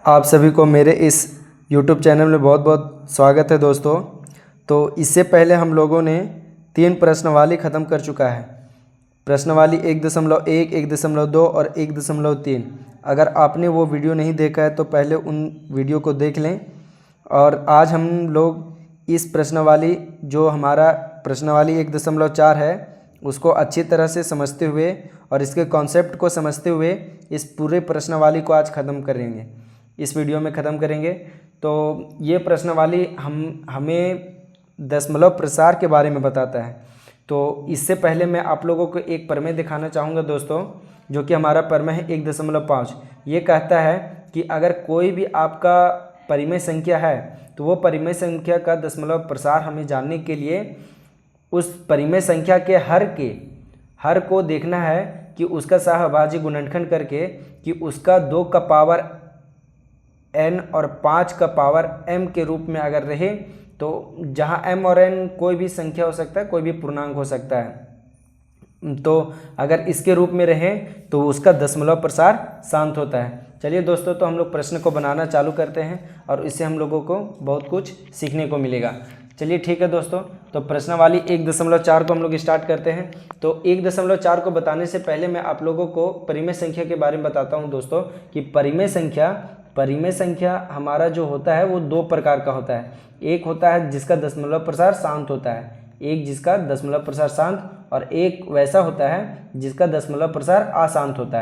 आप सभी को मेरे इस YouTube चैनल में बहुत बहुत स्वागत है दोस्तों। तो इससे पहले हम लोगों ने 3 प्रश्नवाली ख़त्म कर चुका है। प्रश्नवाली 1.1, 1.2 और 1.3। अगर आपने वो वीडियो नहीं देखा है तो पहले उन वीडियो को देख लें। और आज हम लोग इस प्रश्नवाली जो हमारा प्रश्नवाली 1.4 है उसको अच्छी तरह से समझते हुए और इसके कॉन्सेप्ट को समझते हुए इस पूरे प्रश्नवाली को आज ख़त्म करेंगे, इस वीडियो में ख़त्म करेंगे। तो ये प्रश्नवाली हमें दशमलव प्रसार के बारे में बताता है। तो इससे पहले मैं आप लोगों को एक प्रमेय दिखाना चाहूँगा दोस्तों, जो कि हमारा प्रमेय है 1.5। ये कहता है कि अगर कोई भी आपका परिमेय संख्या है तो वो परिमेय संख्या का दशमलव प्रसार हमें जानने के लिए उस परिमेय संख्या के हर को देखना है कि उसका सहभाज्य गुणनखंड करके कि उसका 2 का पावर n और 5 का पावर m के रूप में अगर रहे, तो जहाँ m और n कोई भी संख्या हो सकता है, कोई भी पूर्णांक हो सकता है, तो अगर इसके रूप में रहे तो उसका दशमलव प्रसार शांत होता है। चलिए दोस्तों, तो हम लोग प्रश्न को बनाना चालू करते हैं और इससे हम लोगों को बहुत कुछ सीखने को मिलेगा। चलिए ठीक है दोस्तों, तो प्रश्नवाली 1.4 को हम लोग स्टार्ट करते हैं। तो 1.4 को बताने से पहले मैं आप लोगों को परिमेय संख्या के बारे में बताता हूं दोस्तों कि परिमेय संख्या हमारा जो होता है वो 2 प्रकार का होता है। एक होता है जिसका दशमलव प्रसार शांत होता है, एक जिसका दशमलव प्रसार शांत, और एक वैसा होता है जिसका दशमलव प्रसार अशांत होता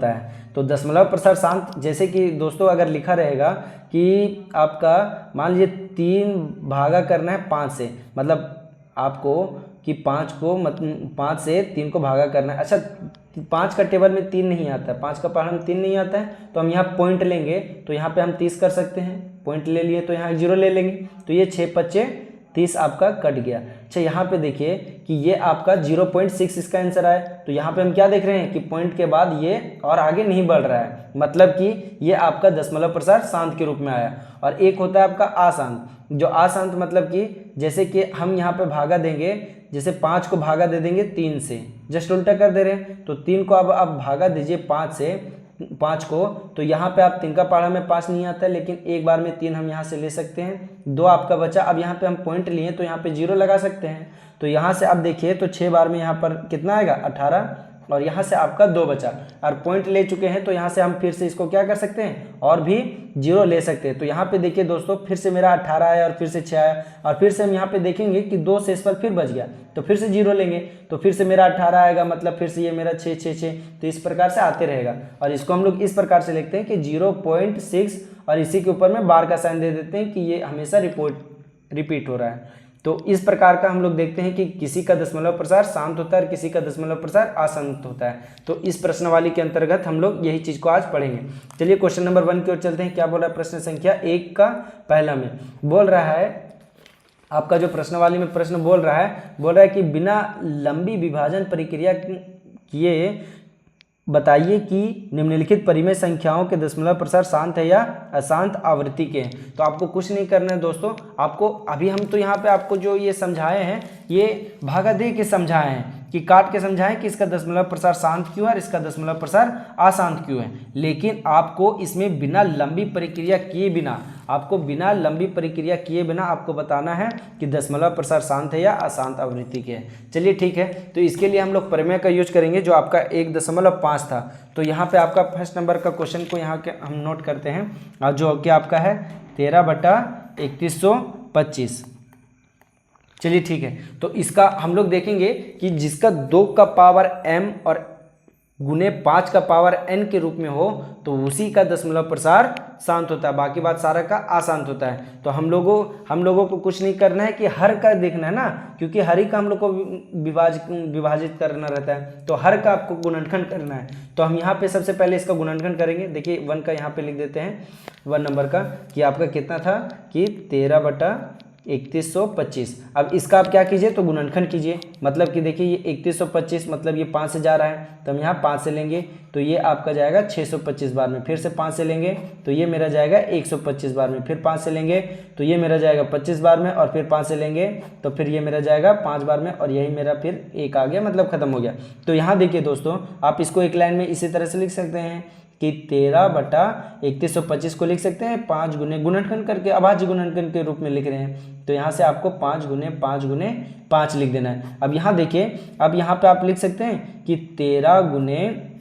है। तो दशमलव प्रसार शांत, जैसे कि दोस्तों अगर लिखा रहेगा कि आपका मान लीजिए 3 भागा करना है 5 से, मतलब आपको कि 5 से 3 को भागा करना है। अच्छा, 5 का टेबल में 3 नहीं आता है, 5 का पहाड़ में 3 नहीं आता है, तो हम यहाँ पॉइंट लेंगे तो यहाँ पे हम 30 कर सकते हैं। पॉइंट ले लिए तो यहाँ 0 ले लेंगे, तो ये 6×5 = 30 आपका कट गया। अच्छा, यहाँ पे देखिए कि ये आपका 0.6 इसका आंसर आया। तो यहाँ पे हम क्या देख रहे हैं कि पॉइंट के बाद ये और आगे नहीं बढ़ रहा है, मतलब कि ये आपका दशमलव प्रसार शांत के रूप में आया। और एक होता है आपका अशांत, जो अशांत मतलब कि जैसे कि हम यहाँ पे भागा देंगे, जैसे 5 को भागा दे देंगे 3 से, जस्ट उल्टा कर दे रहे हैं। तो 3 को अब आप भागा दीजिए 5 को, तो यहाँ पे आप 3 का पहाड़ा में 5 नहीं आता है, लेकिन एक बार में 3 हम यहाँ से ले सकते हैं, 2 आपका बचा। अब यहाँ पे हम पॉइंट लिए तो यहाँ पे 0 लगा सकते हैं। तो यहाँ से आप देखिए तो 6 बार में यहाँ पर कितना आएगा 18, और यहाँ से आपका 2 बचा। और पॉइंट ले चुके हैं तो यहाँ से हम फिर से इसको क्या कर सकते हैं, और भी 0 ले सकते हैं। तो यहाँ पे देखिए दोस्तों, फिर से मेरा 18 आया और फिर से 6 आया, और फिर से हम यहाँ पे देखेंगे कि 2 से इस पर फिर बच गया, तो फिर से 0 लेंगे, तो फिर से मेरा 18 आएगा, मतलब फिर से ये मेरा 6 6 6, तो इस प्रकार से आते रहेगा। और इसको हम लोग इस प्रकार से लिखते हैं कि 0.6 और इसी के ऊपर में बार का साइन दे देते हैं कि ये हमेशा रिपीट हो रहा है। तो इस प्रकार का हम लोग देखते हैं कि किसी का दशमलव प्रसार शांत होता है और किसी का दशमलव प्रसार अशांत होता है। तो इस प्रश्नवाली के अंतर्गत हम लोग यही चीज को आज पढ़ेंगे। चलिए क्वेश्चन नंबर 1 की ओर चलते हैं। क्या बोल रहा है प्रश्न संख्या 1 का पहला में बोल रहा है, आपका जो प्रश्नवाली में प्रश्न बोल रहा है कि बिना लंबी विभाजन प्रक्रिया किए बताइए कि निम्नलिखित परिमेय संख्याओं के दशमलव प्रसार शांत है या अशांत आवृत्ति के हैं। तो आपको कुछ नहीं करना है दोस्तों, आपको अभी हम तो यहाँ पे आपको जो ये समझाए हैं ये भागा दे के समझाए हैं, कि काट के समझाएं कि इसका दशमलव प्रसार शांत क्यों है और इसका दशमलव प्रसार अशांत क्यों है। लेकिन आपको इसमें बिना लंबी प्रक्रिया किए बिना आपको बताना है कि दशमलव प्रसार शांत है या अशांत आवृत्ति के है। चलिए ठीक है, तो इसके लिए हम लोग प्रमेय का यूज करेंगे जो आपका 1.5 था। तो यहाँ पे आपका फर्स्ट नंबर का क्वेश्चन को यहाँ के हम नोट करते हैं, और जो कि आपका है 13/3125। चलिए ठीक है, तो इसका हम लोग देखेंगे कि जिसका 2 का पावर m और गुने 5 का पावर n के रूप में हो तो उसी का दशमलव प्रसार शांत होता है, बाकी बात सारा का अशांत होता है। तो हम लोगों को कुछ नहीं करना है कि हर का देखना है ना, क्योंकि हर ही का हम लोग को विभाजित करना रहता है, तो हर का आपको गुणनखंड करना है। तो हम यहाँ पे सबसे पहले इसका गुणनखंड करेंगे। देखिए 1 का यहाँ पे लिख देते हैं, 1 नंबर का, कि आपका कितना था कि 13/3125। अब इसका आप क्या कीजिए तो गुणनखंड कीजिए, मतलब कि देखिए ये 3125 मतलब ये 5 से जा रहा है, तो हम यहाँ 5 से लेंगे तो ये आपका जाएगा 625 बार में, फिर से 5 से लेंगे तो ये मेरा जाएगा 125 बार में, फिर 5 से लेंगे तो ये मेरा जाएगा 25 बार में, और फिर 5 से लेंगे तो फिर ये मेरा जाएगा 5 बार में, और यही मेरा फिर 1 आ गया, मतलब खत्म हो गया। तो यहाँ देखिए दोस्तों, आप इसको एक लाइन में इसी तरह से लिख सकते हैं कि 13/3125 को लिख सकते हैं 5 गुने गुणनखंड करके, अभाज्य गुणनखंड के रूप में लिख रहे हैं, तो यहाँ से आपको 5 गुने 5 गुने 5 लिख देना है। अब यहाँ देखिए, अब यहाँ पे आप लिख सकते हैं कि 13 गुने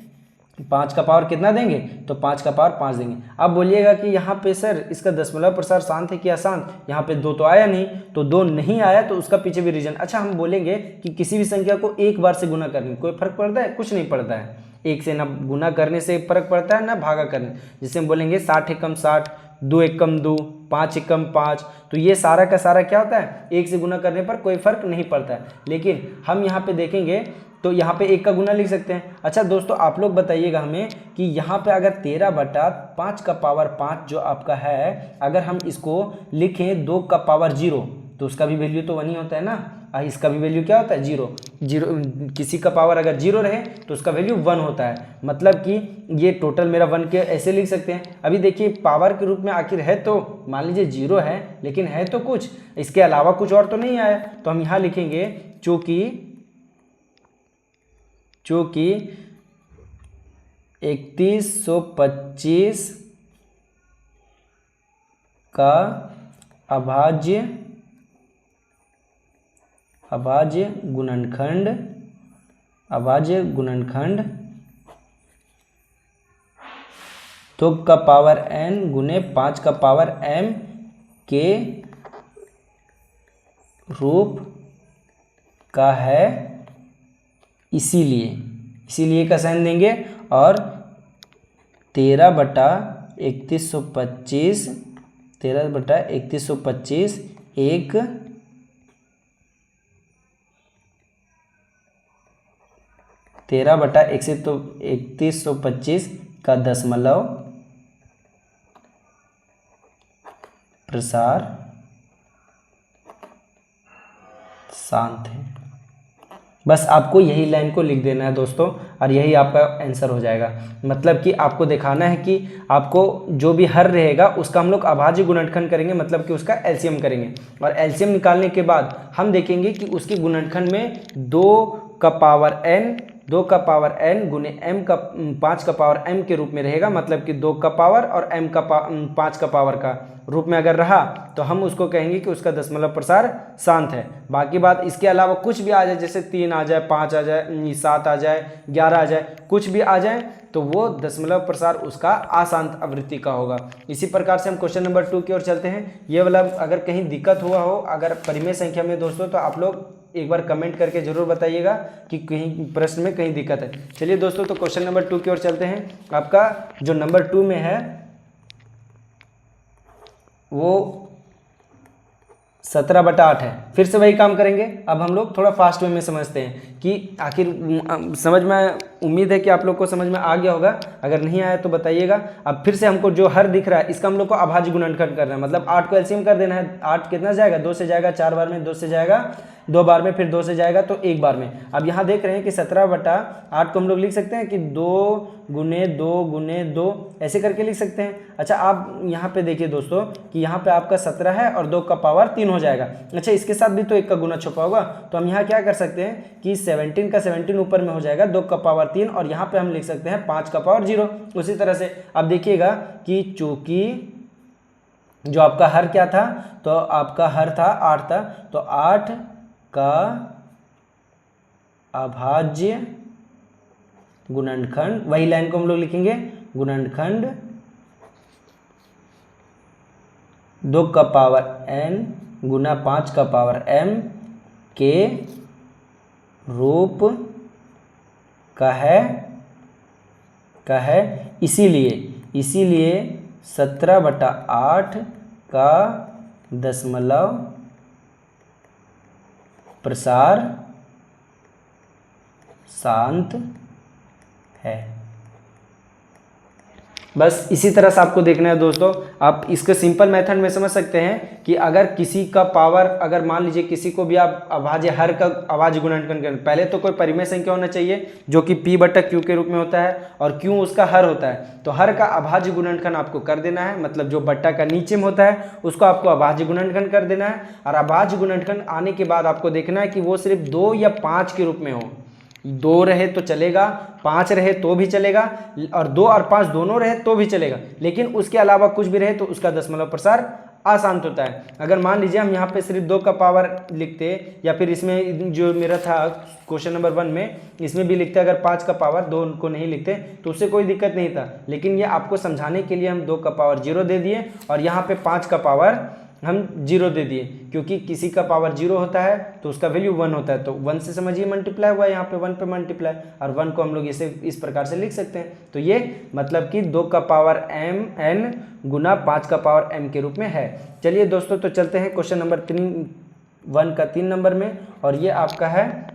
5 का पावर कितना देंगे, तो 5 का पावर 5 देंगे। अब बोलिएगा कि यहाँ पे सर इसका दशमलव प्रसार शांत है कि अशांत, यहाँ पे 2 तो आया नहीं, तो 2 नहीं आया तो उसका पीछे भी रीजन। अच्छा, हम बोलेंगे कि किसी भी संख्या को एक बार से गुना करने कोई फर्क पड़ता है, कुछ नहीं पड़ता है। एक से ना गुना करने से फर्क पड़ता है ना भागा करने। जिससे हम बोलेंगे 60 एकम 60, 2 एकम 2, 5 एकम 5, तो ये सारा का सारा क्या होता है, एक से गुना करने पर कोई फर्क नहीं पड़ता है। लेकिन हम यहाँ पे देखेंगे तो यहाँ पे 1 का गुना लिख सकते हैं। अच्छा दोस्तों, आप लोग बताइएगा हमें कि यहाँ पे अगर 13/5 का पावर 5 जो आपका है, अगर हम इसको लिखें 2 का पावर 0, तो उसका भी वैल्यू तो 1 ही होता है ना, इसका भी वैल्यू क्या होता है, 0। किसी का पावर अगर 0 रहे तो उसका वैल्यू 1 होता है, मतलब कि ये टोटल मेरा 1 के ऐसे लिख सकते हैं। अभी देखिए पावर के रूप में आखिर है तो मान लीजिए 0 है, लेकिन है तो कुछ, इसके अलावा कुछ और तो नहीं आया, तो हम यहाँ लिखेंगे चूँकि 3125 का अभाज्य गुणनखंड 2 का पावर n गुने 5 का पावर m के रूप का है, इसीलिए का साइन देंगे। और 13/3125 एक 13/3125 का दशमलव प्रसार शांत है। बस आपको यही लाइन को लिख देना है दोस्तों, और यही आपका आंसर हो जाएगा। मतलब कि आपको दिखाना है कि आपको जो भी हर रहेगा उसका हम लोग अभाज्य गुणनखंड करेंगे, मतलब कि उसका एलसीएम करेंगे, और एलसीएम निकालने के बाद हम देखेंगे कि उसके गुणनखंड में 2 का पावर n गुने m का 5 का पावर m के रूप में रहेगा, मतलब कि 2 का पावर और m का 5 का पावर का रूप में अगर रहा तो हम उसको कहेंगे कि उसका दशमलव प्रसार शांत है। बाकी बात इसके अलावा कुछ भी आ जाए, जैसे 3 आ जाए, 5 आ जाए, 7 आ जाए, 11 आ जाए, कुछ भी आ जाए, तो वो दशमलव प्रसार उसका अशांत आवृत्ति का होगा। इसी प्रकार से हम क्वेश्चन नंबर 2 की ओर चलते हैं। ये वाला अगर कहीं दिक्कत हुआ हो अगर परिमेय संख्या में दोस्तों, तो आप लोग एक बार कमेंट करके जरूर बताइएगा कि कहीं प्रश्न में कहीं दिक्कत है। चलिए दोस्तों, तो क्वेश्चन नंबर 2 की ओर चलते हैं। आपका जो नंबर 2 में है वो 17/8 है। फिर से वही काम करेंगे। अब हम लोग थोड़ा फास्ट वे में समझते हैं कि आखिर समझ में, उम्मीद है कि आप लोग को समझ में आ गया होगा। अगर नहीं आया तो बताइएगा। अब फिर से हमको जो हर दिख रहा है इसका हम लोग को अभाज्य गुणनखंड करना है, मतलब 8 को एलसीएम कर देना है। 8 कितना जाएगा, 2 से जाएगा 4 बार में, 2 से जाएगा 2 बार में, फिर 2 से जाएगा तो 1 बार में। अब यहाँ देख रहे हैं कि 17/8 को हम लोग लिख सकते हैं कि 2 गुने 2 गुने 2 ऐसे करके लिख सकते हैं। अच्छा, आप यहाँ पे देखिए दोस्तों कि यहाँ पे आपका 17 है और 2 का पावर 3 हो जाएगा। अच्छा, इसके साथ भी तो 1 का गुना छुपा होगा, तो हम यहाँ क्या कर सकते हैं कि 17 का 17 ऊपर में हो जाएगा, 2 का पावर 3, और यहाँ पे हम लिख सकते हैं 5 का पावर 0। उसी तरह से अब देखिएगा कि चूंकि जो आपका हर क्या था, तो आपका हर था 8 था, तो 8 का अभाज्य गुणनखंड, वही लाइन को हम लोग लिखेंगे, गुणनखंड 2 का पावर n गुना 5 का पावर m के रूप का है, इसीलिए 17/8 का दशमलव प्रसार शांत है। बस इसी तरह से आपको देखना है दोस्तों। आप इसके सिंपल मेथड में समझ सकते हैं कि अगर किसी का पावर, अगर मान लीजिए किसी को भी आप अभाज्य हर का अभाज्य गुणनखंड करें, पहले तो कोई परिमेय संख्या होना चाहिए जो कि p/q के रूप में होता है, और q उसका हर होता है। तो हर का अभाज्य गुणनखंड आपको कर देना है, मतलब जो बट्टा का नीचे में होता है उसको आपको अभाज्य गुणनखंड कर देना है। और अभाज्य गुणनखंड आने के बाद आपको देखना है कि वो सिर्फ 2 या 5 के रूप में हो। 2 रहे तो चलेगा, 5 रहे तो भी चलेगा, और 2 और 5 दोनों रहे तो भी चलेगा, लेकिन उसके अलावा कुछ भी रहे तो उसका दशमलव प्रसार अशांत होता है। अगर मान लीजिए हम यहाँ पे सिर्फ 2 का पावर लिखते, या फिर इसमें जो मेरा था क्वेश्चन नंबर 1 में, इसमें भी लिखते अगर 5 का पावर 2 को नहीं लिखते तो उससे कोई दिक्कत नहीं था, लेकिन ये आपको समझाने के लिए हम 2 का पावर 0 दे दिए और यहाँ पे 5 का पावर हम 0 दे दिए, क्योंकि किसी का पावर 0 होता है तो उसका वैल्यू 1 होता है, तो 1 से समझिए मल्टीप्लाई हुआ, यहाँ पे 1 पे मल्टीप्लाई, और 1 को हम लोग इसे इस प्रकार से लिख सकते हैं। तो ये मतलब कि 2 का पावर m गुना 5 का पावर m के रूप में है। चलिए दोस्तों, तो चलते हैं क्वेश्चन नंबर 1 का 3 नंबर में, और ये आपका है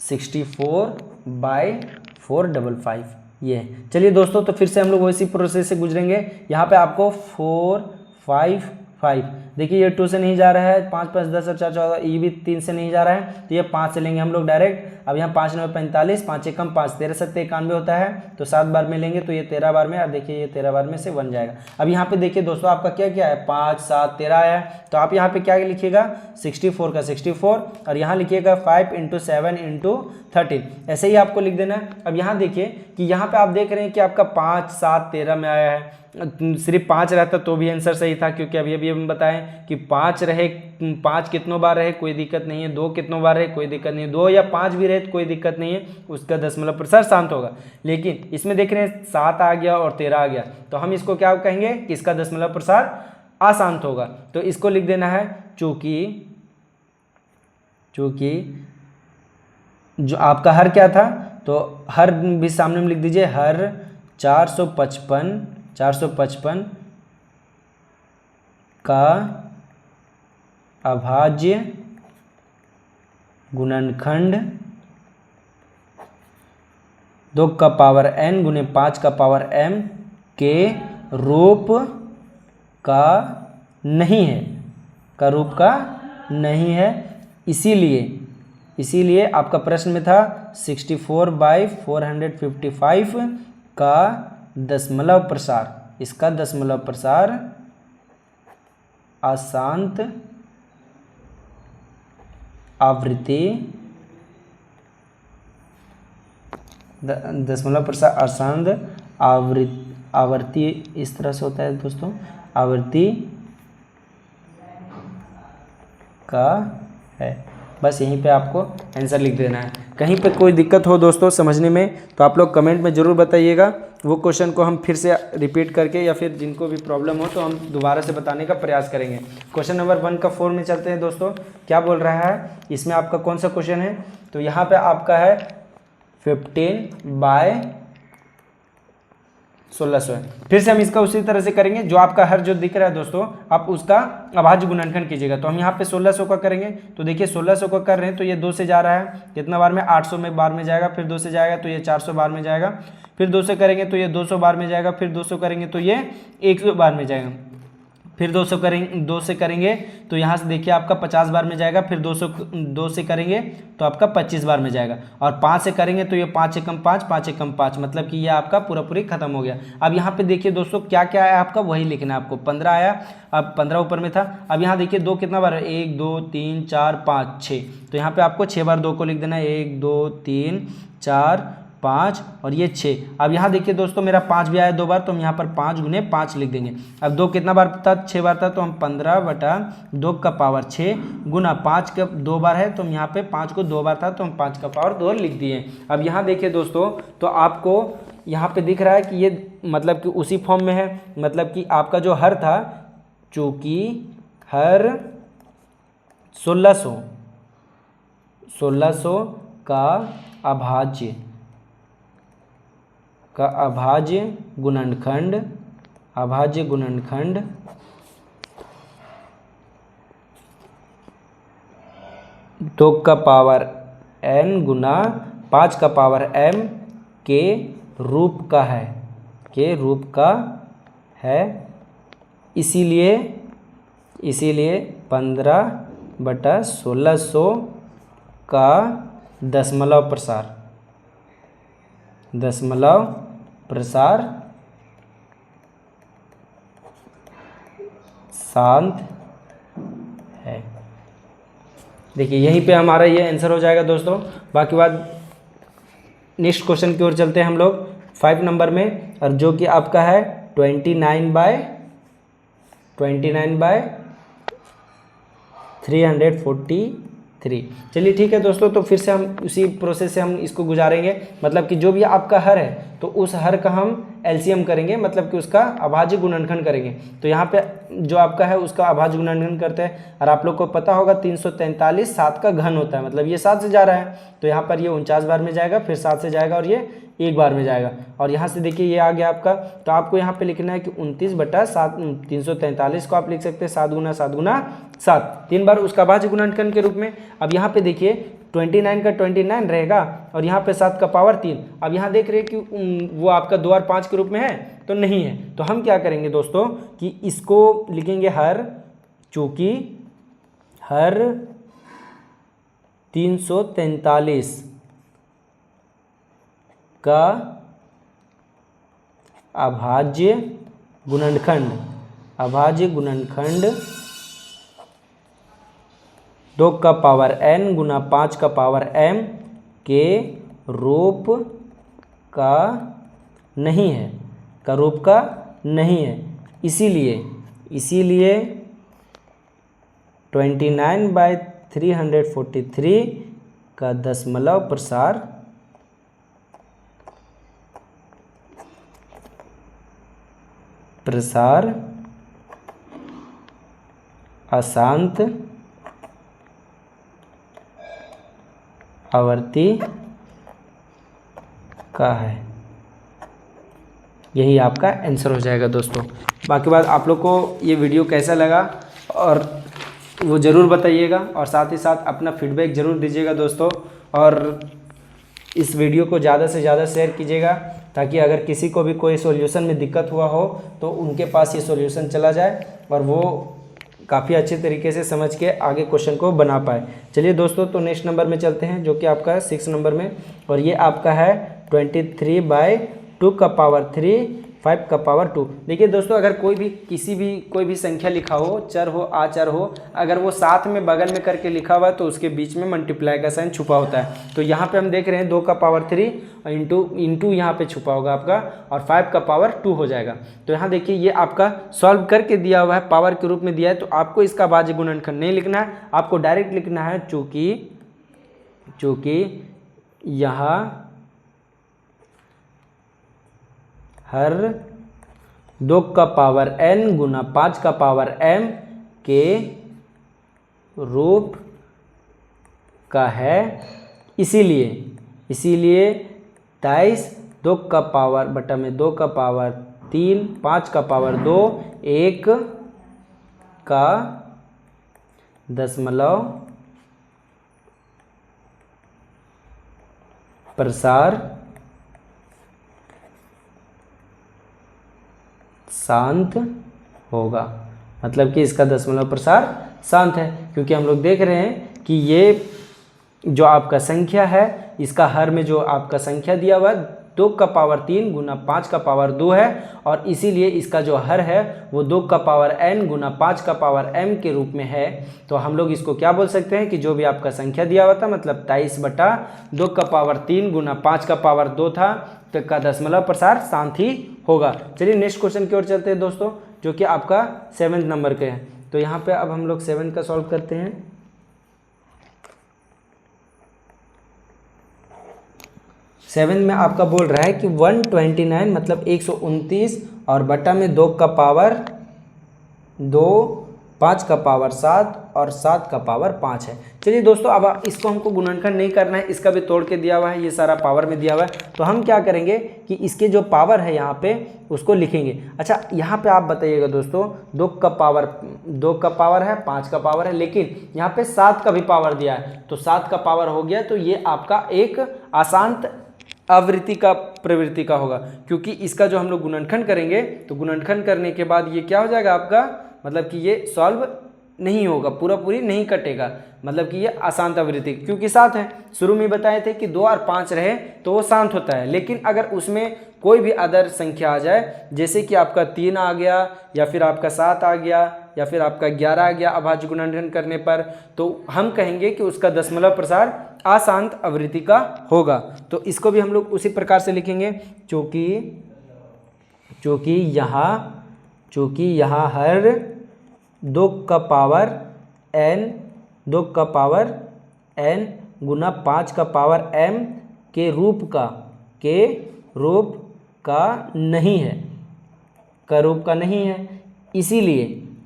64/455 ये। चलिए दोस्तों, तो फिर से हम लोग वैसी प्रोसेस से गुजरेंगे। यहाँ पे आपको 4 5 5, देखिए ये 2 से नहीं जा रहा है, 5 5 10 और 4 14, ये भी 3 से नहीं जा रहा है, तो ये 5 से लेंगे हम लोग डायरेक्ट। अब यहाँ 5 9 45, 5 एकम 5, 13 7 91 होता है, तो 7 बार में लेंगे तो ये 13 बार में, और देखिए ये 13 बार में से 1 जाएगा। अब यहाँ पे देखिए दोस्तों, आपका क्या क्या है, 5 7 13 आया है, तो आप यहाँ पे क्या लिखिएगा, 64 का 64, और यहाँ लिखिएगा 5 × 7 × 13, ऐसे ही आपको लिख देना है। अब यहाँ देखिए कि यहाँ पे आप देख रहे हैं कि आपका 5 7 13 में आया है, सिर्फ 5 रहता तो भी आंसर सही था, क्योंकि अभी हम बताएं कि 5 रहे, 5 कितनों बार रहे कोई दिक्कत नहीं है, 2 कितनों बार रहे कोई दिक्कत नहीं है, 2 या 5 भी रहे तो कोई दिक्कत नहीं है, उसका दशमलव प्रसार शांत होगा। लेकिन इसमें देख रहे हैं 7 आ गया और 13 आ गया, तो हम इसको क्या कहेंगे कि इसका दशमलव प्रसार अशांत होगा। तो इसको लिख देना है, चूंकि जो आपका हर क्या था, तो हर भी सामने में लिख दीजिए, हर 455 का अभाज्य गुणनखंड 2 का पावर n गुने 5 का पावर m के रूप का नहीं है, का रूप का नहीं है। इसीलिए आपका प्रश्न में था 64/455 का दशमलव प्रसार, इसका दशमलव प्रसार अशांत आवृत्ति, दशमलव प्रसार अशांत आवर्ती इस तरह से होता है दोस्तों, आवृत्ति का है। बस यहीं पे आपको आंसर लिख देना है। कहीं पे कोई दिक्कत हो दोस्तों समझने में तो आप लोग कमेंट में ज़रूर बताइएगा, वो क्वेश्चन को हम फिर से रिपीट करके, या फिर जिनको भी प्रॉब्लम हो तो हम दोबारा से बताने का प्रयास करेंगे। क्वेश्चन नंबर 1 का 4 में चलते हैं दोस्तों। क्या बोल रहा है इसमें, आपका कौन सा क्वेश्चन है, तो यहाँ पे आपका है 15/1600 है। फिर से हम इसका उसी तरह से करेंगे, जो आपका हर जो दिख रहा है दोस्तों, आप उसका अभाज्य गुणनखंड कीजिएगा। तो हम यहाँ पे 1600 का करेंगे, तो देखिए 1600 का कर रहे हैं तो ये 2 से जा रहा है, कितना बार में, 800 में बार में जाएगा, फिर 2 से जाएगा तो ये 400 बार में जाएगा, फिर 2 से करेंगे तो ये 200 बार में जाएगा, फिर 200 करेंगे तो ये 100 बार में जाएगा, फिर 2 से करेंगे तो यहाँ से देखिए आपका 50 बार में जाएगा, फिर 2 से करेंगे तो आपका 25 बार में जाएगा, और 5 से करेंगे तो ये 5 एकम 5, 5 एकम 5, मतलब कि ये आपका पूरी खत्म हो गया। अब यहाँ पे देखिए दोस्तों क्या क्या आया आपका, वही लिखना है आपको। 15 आया, अब 15 ऊपर में था। अब यहाँ देखिए 2 कितना बार है, 1 2 3 4 5 6, तो यहाँ पे आपको 6 बार 2 को लिख देना है, 1 2 3 4 5 और ये 6। अब यहाँ देखिए दोस्तों मेरा 5 भी आया 2 बार, तो हम यहाँ पर 5 गुने 5 लिख देंगे। अब 2 कितना बार था, 6 बार था, तो हम 15/2 का पावर 6 गुना 5 का 2 बार है, तो हम यहाँ पे 5 को 2 बार था तो हम 5 का पावर 2 लिख दिए। अब यहाँ देखिए दोस्तों, तो आपको यहाँ पे दिख रहा है कि ये मतलब कि उसी फॉर्म में है, मतलब कि आपका जो हर था, चूँकि हर 1600 का अभाज्य गुणनखंड 2 का पावर n गुना 5 का पावर m के रूप का है, इसीलिए 15/1600 का दशमलव प्रसार शांत है। देखिए यहीं पे हमारा ये आंसर हो जाएगा दोस्तों। बाकी बात नेक्स्ट क्वेश्चन की ओर चलते हैं हम लोग 5 नंबर में, और जो कि आपका है 29/343। चलिए ठीक है दोस्तों, तो फिर से हम उसी प्रोसेस से हम इसको गुजारेंगे। मतलब कि जो भी आपका हर है तो उस हर का हम एलसीएम करेंगे, मतलब कि उसका अभाज्य गुणनखंड करेंगे। तो यहाँ पे जो आपका है उसका अभाज्य गुणनखंड करते हैं, और आप लोग को पता होगा 343 7 का घन होता है, मतलब ये 7 से जा रहा है तो यहाँ पर ये 49 बार में जाएगा, फिर 7 से जाएगा और ये 1 बार में जाएगा। और यहाँ से देखिए ये आ गया आपका, तो आपको यहाँ पे लिखना है कि 29/7 343 को आप लिख सकते हैं 7 गुना 7 गुना 7, 3 बार उसका अभाज्य गुणनखंड के रूप में। अब यहाँ पे देखिए 29 का 29 रहेगा और यहाँ पे 7 का पावर 3। अब यहाँ देख रहे हैं कि वो आपका 2 और 5 के रूप में है तो नहीं है, तो हम क्या करेंगे दोस्तों कि इसको लिखेंगे हर, चूंकि हर 343 का अभाज्य गुणनखंड 2 का पावर n गुना 5 का पावर m के रूप का नहीं है, इसीलिए 29/343 का दशमलव प्रसार अशांत आवर्ती का है। यही आपका आंसर हो जाएगा दोस्तों। बाकी बात आप लोग को ये वीडियो कैसा लगा और वो ज़रूर बताइएगा, और साथ ही साथ अपना फीडबैक ज़रूर दीजिएगा दोस्तों। और इस वीडियो को ज़्यादा से ज़्यादा शेयर कीजिएगा, ताकि अगर किसी को भी कोई सॉल्यूशन में दिक्कत हुआ हो तो उनके पास ये सॉल्यूशन चला जाए और वो काफ़ी अच्छे तरीके से समझ के आगे क्वेश्चन को बना पाए। चलिए दोस्तों, तो नेक्स्ट नंबर में चलते हैं, जो कि आपका है 6 नंबर में, और ये आपका है 23/2 का पावर 3 5 का पावर 2। देखिए दोस्तों, अगर कोई भी संख्या लिखा हो, चर हो, आचर हो, अगर वो साथ में बगल में करके लिखा हुआ है तो उसके बीच में मल्टीप्लाई का साइन छुपा होता है। तो यहाँ पे हम देख रहे हैं 2 का पावर 3 और इंटू यहाँ पे छुपा होगा आपका, और 5 का पावर 2 हो जाएगा। तो यहाँ देखिए ये आपका सॉल्व करके दिया हुआ है, पावर के रूप में दिया है, तो आपको इसका अभाज्य गुणनखंड नहीं लिखना है, आपको डायरेक्ट लिखना है चूँकि यहाँ हर 2 का पावर n गुना 5 का पावर m के रूप का है, इसीलिए 23 2 का पावर बटा में 2 का पावर 3 5 का पावर 2 1 का दशमलव प्रसार शांत होगा। मतलब कि इसका दशमलव प्रसार शांत है, क्योंकि हम लोग देख रहे हैं कि ये जो आपका संख्या है, इसका हर में जो आपका संख्या दिया हुआ है 2 का पावर 3 गुना 5 का पावर 2 है, और इसीलिए इसका जो हर है वो 2 का पावर n गुना 5 का पावर m के रूप में है। तो हम लोग इसको क्या बोल सकते हैं कि जो भी आपका संख्या दिया हुआ था, मतलब 23/2 का पावर 3 गुना 5 का पावर 2 था, तो का दशमलव प्रसार शांत ही होगा। चलिए नेक्स्ट क्वेश्चन की ओर चलते हैं दोस्तों, जो कि आपका 7 नंबर के है। तो यहाँ पे अब हम लोग 7 का सॉल्व करते हैं। 7 में आपका बोल रहा है कि 129 मतलब 129 और बटा में 2 का पावर 2 5 का पावर 7 और 7 का पावर 5 है। चलिए दोस्तों, अब इसको हमको गुणनखंड नहीं करना है, इसका भी तोड़ के दिया हुआ है, ये सारा पावर में दिया हुआ है। तो हम क्या करेंगे कि इसके जो पावर है यहाँ पे उसको लिखेंगे। अच्छा, यहाँ पे आप बताइएगा दोस्तों, 2 का पावर है, 5 का पावर है, लेकिन यहाँ पे 7 का भी पावर दिया है, तो 7 का पावर हो गया, तो ये आपका एक अशांत आवृत्ति का प्रवृत्ति का होगा, क्योंकि इसका जो हम लोग गुणनखंड करेंगे तो गुणनखंड करने के बाद ये क्या हो जाएगा आपका, मतलब कि ये सॉल्व नहीं होगा, पूरा पूरी नहीं कटेगा, मतलब कि ये अशांत आवृत्ति, क्योंकि 7 है। शुरू में बताए थे कि 2 और 5 रहे तो वो शांत होता है, लेकिन अगर उसमें कोई भी अदर संख्या आ जाए, जैसे कि आपका 3 आ गया या फिर आपका 7 आ गया या फिर आपका 11 आ गया अभाज्य गुणनखंड करने पर, तो हम कहेंगे कि उसका दशमलव प्रसार अशांत आवृत्ति का होगा। तो इसको भी हम लोग उसी प्रकार से लिखेंगे, चूँकि यहाँ हर 2 का पावर n गुना 5 का पावर m के रूप का नहीं है,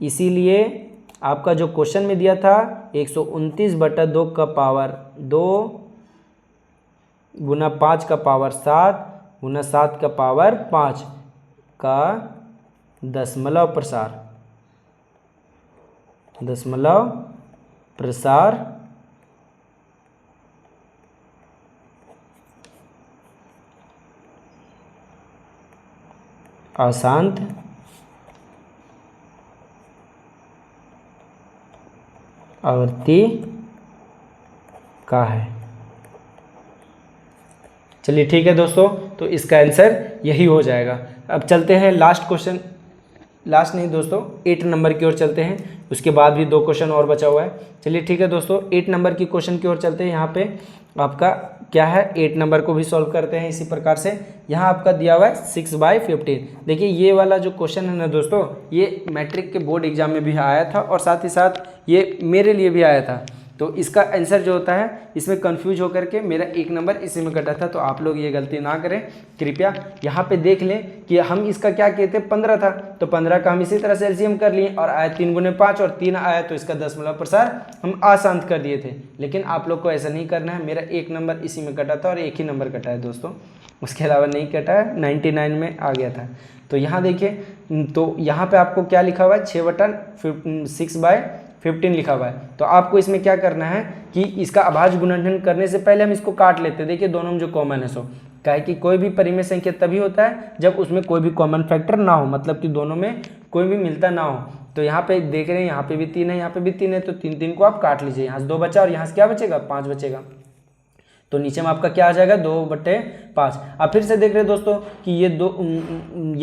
इसीलिए आपका जो क्वेश्चन में दिया था 129/2 का पावर 2 गुना 5 का पावर 7 गुना 7 का पावर 5 का दशमलव प्रसार अशांत आवृत्ति का है। चलिए ठीक है दोस्तों, तो इसका आंसर यही हो जाएगा। अब चलते हैं लास्ट क्वेश्चन, लास्ट नहीं दोस्तों 8 नंबर की ओर चलते हैं, उसके बाद भी 2 क्वेश्चन और बचा हुआ है। चलिए ठीक है दोस्तों, 8 नंबर की क्वेश्चन की ओर चलते हैं। यहाँ पे आपका क्या है, 8 नंबर को भी सॉल्व करते हैं इसी प्रकार से। यहाँ आपका दिया हुआ है 6/15। देखिए ये वाला जो क्वेश्चन है ना दोस्तों, ये मैट्रिक के बोर्ड एग्जाम में भी आया था और साथ ही साथ ये मेरे लिए भी आया था। तो इसका आंसर जो होता है, इसमें कंफ्यूज होकर के मेरा 1 नंबर इसी में कटा था, तो आप लोग ये गलती ना करें कृपया। यहाँ पे देख लें कि हम इसका क्या कहते हैं, 15 था, तो 15 का हम इसी तरह से एलसीएम कर लिए और आया 3 गुने 5 और 3 आया, तो इसका दशमलव प्रसार हम अशांत कर दिए थे। लेकिन आप लोग को ऐसा नहीं करना है, मेरा 1 नंबर इसी में कटा था और 1 ही नंबर कटा है दोस्तों, उसके अलावा नहीं कटा है, 99 में आ गया था। तो यहाँ देखिए, तो यहाँ पे आपको क्या लिखा हुआ है, 6/15 लिखा हुआ है। तो आपको इसमें क्या करना है कि इसका अभाज्य गुणनखंड करने से पहले हम इसको काट लेते हैं। देखिए दोनों में जो कॉमन है सो, क्या है कि कोई भी परिमेय संख्या तभी होता है जब उसमें कोई भी कॉमन फैक्टर ना हो, मतलब कि दोनों में कोई भी मिलता ना हो। तो यहाँ पे देख रहे हैं, यहाँ पे भी 3 है, यहाँ पे भी 3 है, तो 3 को आप काट लीजिए। यहाँ से 2 बचा और यहाँ से क्या बचेगा, 5 बचेगा। तो नीचे में आपका क्या आ जाएगा, 2/5। अब फिर से देख रहे हैं दोस्तों कि ये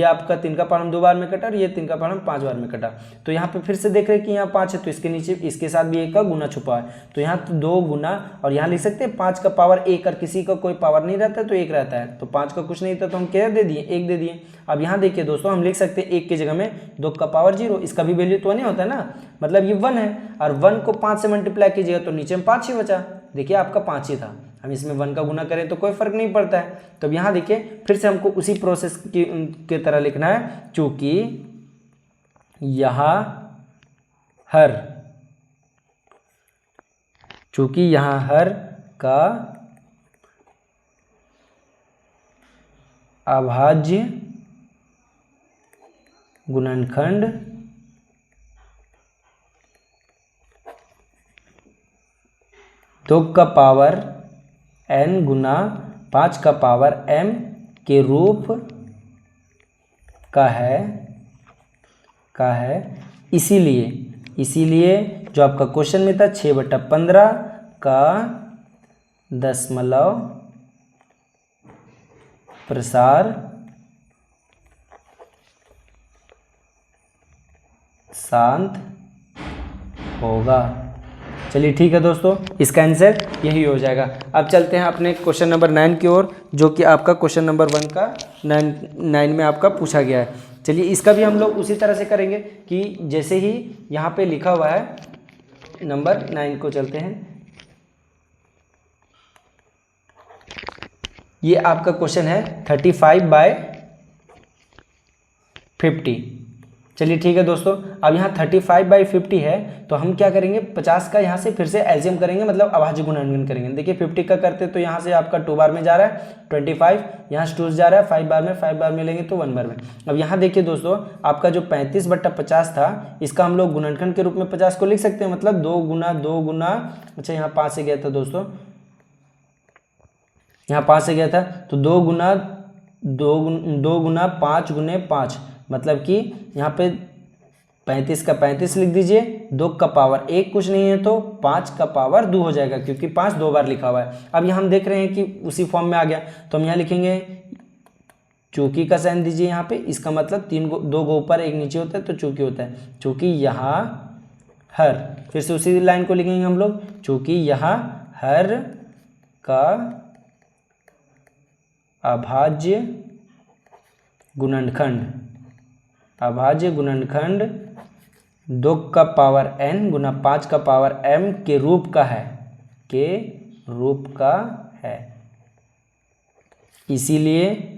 आपका 3 का पालन 2 बार में कटा और ये 3 का पालन 5 बार में कटा। तो यहाँ पे फिर से देख रहे हैं कि यहाँ 5 है, तो इसके नीचे इसके साथ भी 1 का गुना छुपा है, तो यहाँ 2 गुना और यहाँ लिख सकते हैं 5 का पावर 1, और किसी का कोई पावर नहीं रहता तो 1 रहता है, तो 5 का कुछ नहीं था तो हम क्या दे दिए, 1 दे दिए। अब यहाँ देखिए दोस्तों, हम लिख सकते हैं 1 की जगह में 2 का पावर 0, इसका भी वैल्यू तो नहीं होता है ना, मतलब ये 1 है, और 1 को 5 से मल्टीप्लाई कीजिएगा तो नीचे में 5 ही बचा। देखिए आपका 5 ही था, हम इसमें 1 का गुना करें तो कोई फर्क नहीं पड़ता है। तो अब यहाँ देखिए फिर से हमको उसी प्रोसेस की तरह लिखना है, चूंकि यहाँ हर का अभाज्य गुणनखंड दो का पावर n गुना 5 का पावर m के रूप का है, इसीलिए जो आपका क्वेश्चन में था 6/15 का दशमलव प्रसार शांत होगा। चलिए ठीक है दोस्तों, इसका आंसर यही हो जाएगा। अब चलते हैं अपने क्वेश्चन नंबर 9 की ओर, जो कि आपका क्वेश्चन नंबर 1 का 9 में आपका पूछा गया है। चलिए इसका भी हम लोग उसी तरह से करेंगे कि जैसे ही यहाँ पे लिखा हुआ है, नंबर 9 को चलते हैं। ये आपका क्वेश्चन है 35/50। चलिए ठीक है दोस्तों, अब यहाँ 35/50 है, तो हम क्या करेंगे, 50 का यहाँ से फिर से एलसीएम करेंगे, मतलब अभाज्य गुणनखंड करेंगे। देखिए 50 का करते तो यहाँ से आपका 2 बार में जा रहा है 25, यहाँ से 2 जा रहा है 5 बार में लेंगे तो 1 बार में। अब यहाँ देखिए दोस्तों, आपका जो 35/50 था, इसका हम लोग गुणनखंड के रूप में 50 को लिख सकते हैं, मतलब 2 गुना, अच्छा यहाँ 5 से गया था दोस्तों, यहाँ 5 से गया था, तो 2 गुना 5 गुने 5, मतलब कि यहाँ पे 35 का 35 लिख दीजिए, 2 का पावर 1 कुछ नहीं है तो 5 का पावर 2 हो जाएगा, क्योंकि 5 2 बार लिखा हुआ है। अब यहाँ हम देख रहे हैं कि उसी फॉर्म में आ गया, तो हम यहाँ लिखेंगे चूंकि का साइन दीजिए यहाँ पे, इसका मतलब 2 गो ऊपर 1 नीचे होता है तो चूंकि होता है। चूंकि यहाँ हर, फिर से उसी लाइन को लिखेंगे हम लोग, चूंकि यहाँ हर का अभाज्य गुणनखंड, अभाज्य गुणनखंड 2 का पावर n गुना 5 का पावर m के रूप का है, के रूप का है। इसीलिए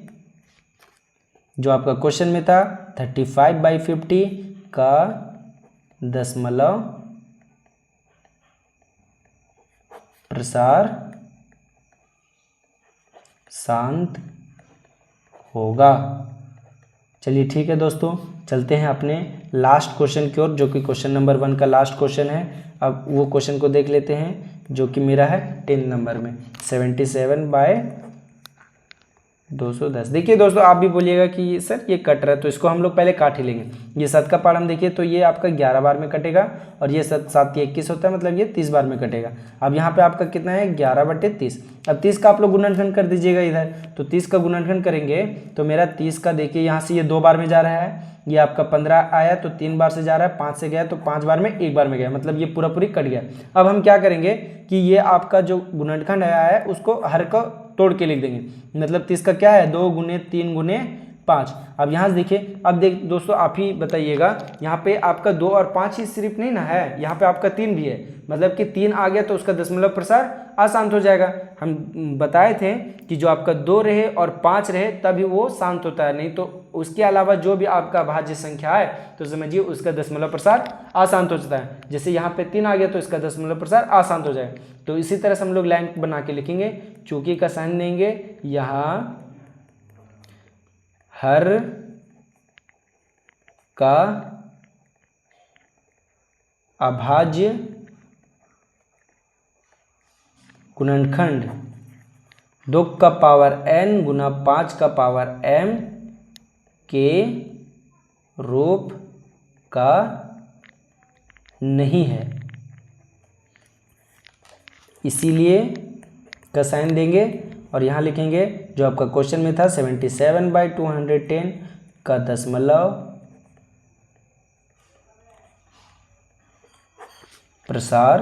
जो आपका क्वेश्चन में था 35/50 का दशमलव प्रसार शांत होगा। चलिए ठीक है दोस्तों, चलते हैं अपने लास्ट क्वेश्चन की ओर, जो कि क्वेश्चन नंबर 1 का लास्ट क्वेश्चन है। अब वो क्वेश्चन को देख लेते हैं, जो कि मेरा है 10 नंबर में, 77/210। देखिए दोस्तों, आप भी बोलिएगा कि सर ये कट रहा है, तो इसको हम लोग पहले काट ही लेंगे। ये 7 का पार्ट हम देखिए तो ये आपका 11 बार में कटेगा, और ये 7 21 होता है, मतलब ये 30 बार में कटेगा। अब यहाँ पे आपका कितना है, 11/30। अब 30 का आप लोग गुणनखंड कर दीजिएगा इधर, तो 30 का गुणनखंड करेंगे तो मेरा 30 का देखिए यहाँ से ये 2 बार में जा रहा है, ये आपका 15 आया तो 3 बार से जा रहा है, 5 से गया तो 5 बार में 1 बार में गया, मतलब ये पूरा पूरी कट गया। अब हम क्या करेंगे कि ये आपका जो गुणनखंड आया है उसको हर को तोड़ के लिख देंगे, मतलब 30 का क्या है, 2 गुने 3 गुने 5। अब यहाँ से देखिए, अब देख दोस्तों आप ही बताइएगा, यहाँ पे आपका 2 और 5 ही सिर्फ नहीं ना है, यहाँ पे आपका 3 भी है, मतलब कि 3 आ गया तो उसका दशमलव प्रसार अशांत हो जाएगा। हम बताए थे कि जो आपका 2 रहे और 5 रहे तभी वो शांत होता है, नहीं तो उसके अलावा जो भी आपका भाज्य संख्या है तो समझिए उसका दशमलव प्रसार अशांत हो जाता है। जैसे यहाँ पे 3 आ गया तो इसका दशमलव प्रसार अशांत हो जाएगा। तो इसी तरह से हम लोग लाइन बना के लिखेंगे, चूंकि का साइन देंगे, यहाँ हर का अभाज्य गुणनखंड 2 का पावर n गुना 5 का पावर m के रूप का नहीं है, इसीलिए का साइन देंगे और यहाँ लिखेंगे जो आपका क्वेश्चन में था 77/210 का दशमलव प्रसार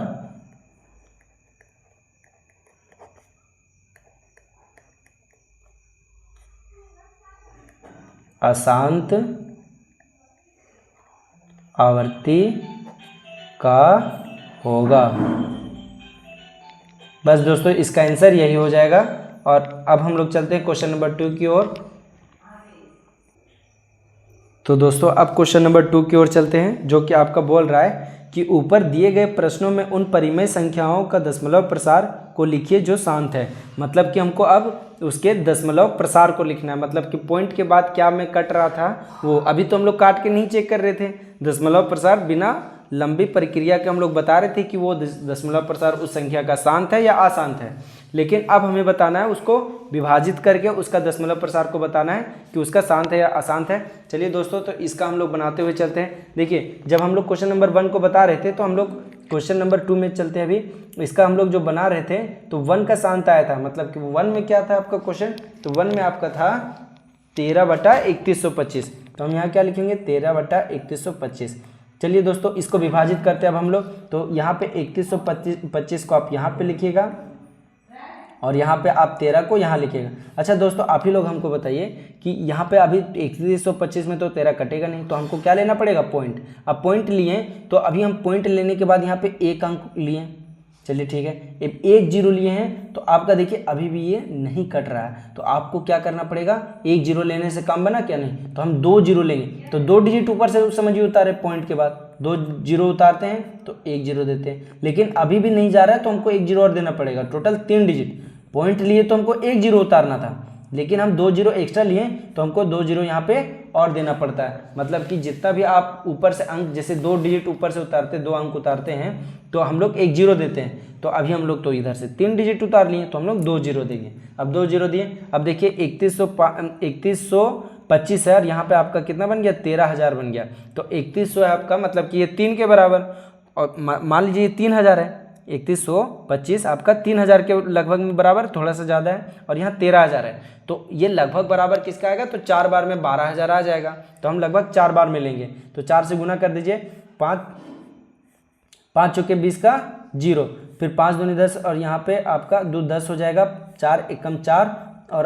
अशांत आवर्ती का होगा। बस दोस्तों इसका आंसर यही हो जाएगा। और अब हम लोग चलते हैं क्वेश्चन नंबर 2 की ओर। तो दोस्तों अब क्वेश्चन नंबर 2 की ओर चलते हैं, जो कि आपका बोल रहा है कि ऊपर दिए गए प्रश्नों में उन परिमेय संख्याओं का दशमलव प्रसार को लिखिए जो शांत है। मतलब कि हमको अब उसके दशमलव प्रसार को लिखना है, मतलब कि पॉइंट के बाद क्या में कट रहा था वो अभी तो हम लोग काट के नहीं चेक कर रहे थे। दशमलव प्रसार बिना लंबी प्रक्रिया के हम लोग बता रहे थे कि वो दशमलव प्रसार उस संख्या का शांत है या अशांत है, लेकिन अब हमें बताना है उसको विभाजित करके उसका दशमलव प्रसार को बताना है कि उसका शांत है या अशांत है। चलिए दोस्तों तो इसका हम लोग बनाते हुए चलते हैं। देखिए जब हम लोग क्वेश्चन नंबर 1 को बता रहे थे तो हम लोग क्वेश्चन नंबर 2 में चलते हैं। अभी इसका हम लोग जो बना रहे थे तो 1 का शांत आया था, मतलब कि 1 में क्या था आपका क्वेश्चन, तो 1 में आपका था 13/3125। तो हम यहाँ क्या लिखेंगे 13/3125। चलिए दोस्तों इसको विभाजित करते हैं अब हम लोग। तो यहाँ पे 3125 को आप यहाँ पे लिखिएगा और यहाँ पे आप 13 को यहाँ लिखिएगा। अच्छा दोस्तों आप ही लोग हमको बताइए कि यहाँ पे अभी 3125 में तो 13 कटेगा नहीं, तो हमको क्या लेना पड़ेगा पॉइंट। अब पॉइंट लिए तो अभी हम पॉइंट लेने के बाद यहाँ पे 1 अंक लिए। चलिए ठीक है, अब 1 0 लिए हैं तो आपका देखिए अभी भी ये नहीं कट रहा है, तो आपको क्या करना पड़ेगा, 1 0 लेने से काम बना क्या, नहीं तो हम 2 0 लेंगे। तो 2 डिजिट ऊपर से समझिए उतारे, पॉइंट के बाद 2 0 उतारते हैं तो 1 0 देते हैं, लेकिन अभी भी नहीं जा रहा है तो हमको 1 0 और देना पड़ेगा। टोटल 3 डिजिट पॉइंट लिए तो हमको 1 0 उतारना था, लेकिन हम 2 0 एक्स्ट्रा लिए तो हमको 2 0 यहाँ पे और देना पड़ता है। मतलब कि जितना भी आप ऊपर से अंक, जैसे 2 डिजिट ऊपर से उतारते, 2 अंक उतारते हैं तो हम लोग 1 0 देते हैं। तो अभी हम लोग तो इधर से 3 डिजिट उतार लिए तो हम लोग 2 0 देंगे। अब 2 0 दिए। अब देखिए 3100 25 है और यहाँ पे आपका कितना बन गया 13,000 बन गया। तो 3100 है आपका, मतलब कि ये 3 के बराबर, और मान लीजिए 3,000 है, 3125 आपका 3,000 के लगभग में बराबर, थोड़ा सा ज़्यादा है, और यहाँ 13,000 है, तो ये लगभग बराबर किसका आएगा, तो 4 बार में 12,000 आ जाएगा। तो हम लगभग 4 बार में लेंगे, तो 4 से गुना कर दीजिए, 5 चौके 20 का 0, फिर 5 दूनी 10, और यहाँ पे आपका 2 10 हो जाएगा, 4 एकम 4, और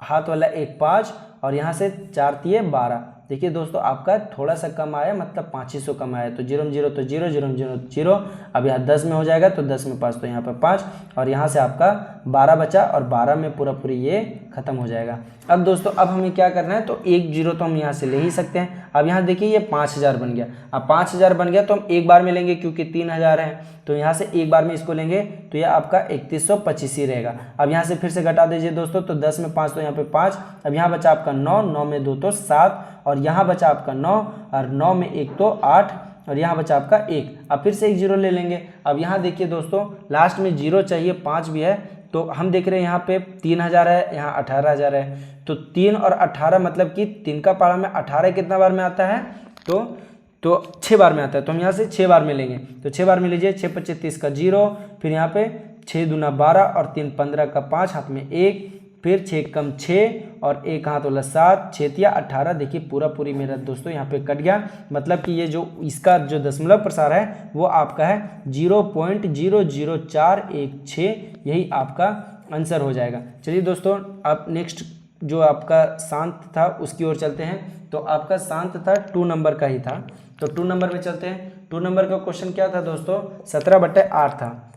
हाथ वाला 1 5, और यहाँ से 4 तिये 12। देखिए दोस्तों आपका थोड़ा सा कम आया, मतलब 500 कम आया, तो 0 में 0 तो 0, 0 में 0 0। अब यहाँ 10 में हो जाएगा, तो 10 में 5 तो यहाँ पर 5, और यहाँ से आपका 12 बचा, और 12 में पूरा पूरी ये खत्म हो जाएगा। अब दोस्तों अब हमें क्या करना है, तो 1 0 तो हम यहाँ से ले ही सकते हैं। अब यहाँ देखिए ये 5,000 बन गया। अब 5,000 बन गया तो हम एक बार में लेंगे, क्योंकि 3,000 है, तो यहाँ से एक बार में इसको लेंगे, तो यह आपका 3125 ही रहेगा। अब यहाँ से फिर से घटा दीजिए दोस्तों, तो 10 में 5 तो यहाँ पे 5, अब यहाँ बचा आपका 9, 9 में 2 तो 7, और यहाँ बचा आपका 9, और 9 में 1 तो 8, और यहाँ बचा आपका 1। अब फिर से एक 0 ले लेंगे। अब यहाँ देखिए दोस्तों लास्ट में 0 चाहिए, 5 भी है, तो हम देख रहे हैं यहाँ पे 3,000 है, यहाँ 18,000 है, तो 3 और 18 मतलब कि 3 का पारा में 18 कितना बार में आता है, तो 6 बार में आता है, तो हम यहाँ से 6 बार में लेंगे। तो 6 बार में लीजिए, 6 25 30 का 0, फिर यहाँ पे 6 दूना 12, और 3 15 का 5, हाथ में 1, फिर 6 कम 6, और 1 हाथ वाला 7, 6 तिया 18। देखिए पूरा पूरी मेरा दोस्तों यहाँ पे कट गया, मतलब कि ये जो इसका जो दशमलव प्रसार है वो आपका है 0.00416, यही आपका आंसर हो जाएगा। चलिए दोस्तों अब नेक्स्ट जो आपका शांत था उसकी ओर चलते हैं। तो आपका शांत था 2 नंबर का ही था, तो 2 नंबर में चलते हैं। 2 नंबर का क्वेश्चन क्या था दोस्तों, 17/8 था,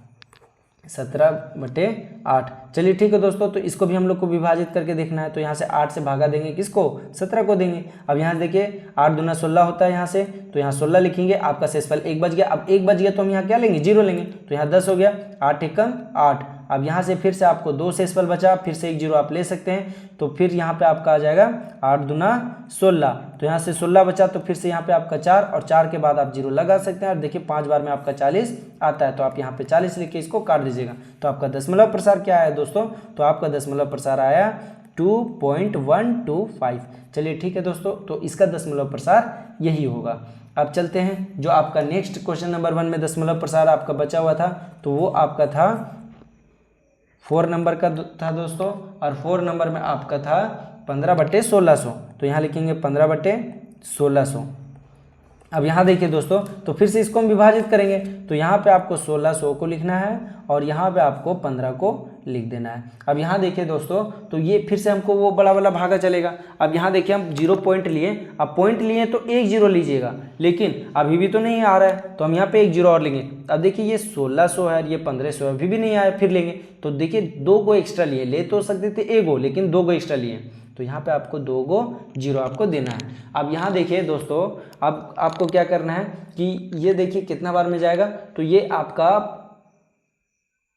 17/8। चलिए ठीक है दोस्तों, तो इसको भी हम लोग को विभाजित करके देखना है। तो यहाँ से 8 से भागा देंगे, किसको, 17 को देंगे। अब यहाँ देखिए 8 दूना 16 होता है यहाँ से, तो यहाँ 16 लिखेंगे, आपका शेषफल 1 बच गया। अब 1 बच गया तो हम यहाँ क्या लेंगे, 0 लेंगे, तो यहाँ 10 हो गया, 8 एकम 8। अब यहाँ से फिर से आपको 2 शेषफल बचा, फिर से 1 0 आप ले सकते हैं, तो फिर यहाँ पे आपका आ जाएगा 8 दूना 16, तो यहाँ से 16 बचा, तो फिर से यहाँ पे आपका 4, और 4 के बाद आप 0 लगा सकते हैं। और देखिए 5 बार में आपका 40 आता है, तो आप यहाँ पे 40 लिख के इसको काट दीजिएगा। तो आपका दशमलव प्रसार क्या है दोस्तों, तो आपका दशमलव प्रसार आया 2.125। चलिए ठीक है दोस्तों, तो इसका दशमलव प्रसार यही होगा। अब चलते हैं जो आपका नेक्स्ट क्वेश्चन नंबर 1 में दशमलव प्रसार आपका बचा हुआ था, तो वो आपका था 4 नंबर का था दोस्तों, और 4 नंबर में आपका था 15/1600। तो यहाँ लिखेंगे 15/1600। अब यहाँ देखिए दोस्तों, तो फिर से इसको हम विभाजित करेंगे, तो यहाँ पे आपको 1600 को लिखना है, और यहाँ पे आपको 15 को लिख देना है। अब यहाँ देखिए दोस्तों, तो ये फिर से हमको वो बड़ा वाला भागा चलेगा। अब यहाँ देखिए हम 0 पॉइंट लिए, अब पॉइंट लिए तो 1 0 लीजिएगा, लेकिन अभी भी तो नहीं आ रहा है, तो हम यहाँ पे 1 0 और लेंगे। अब देखिए ये 1600 है, ये 1500 है, अभी भी नहीं आया, फिर लेंगे, तो देखिए 2 को एक्स्ट्रा लिए, ले तो सकते थे 1 गो, लेकिन 2 को एक्स्ट्रा लिए, तो यहाँ पे आपको 2 गो 0 आपको देना है। अब यहाँ देखिए दोस्तों, अब आपको क्या करना है कि ये देखिए कितना बार में जाएगा, तो ये आपका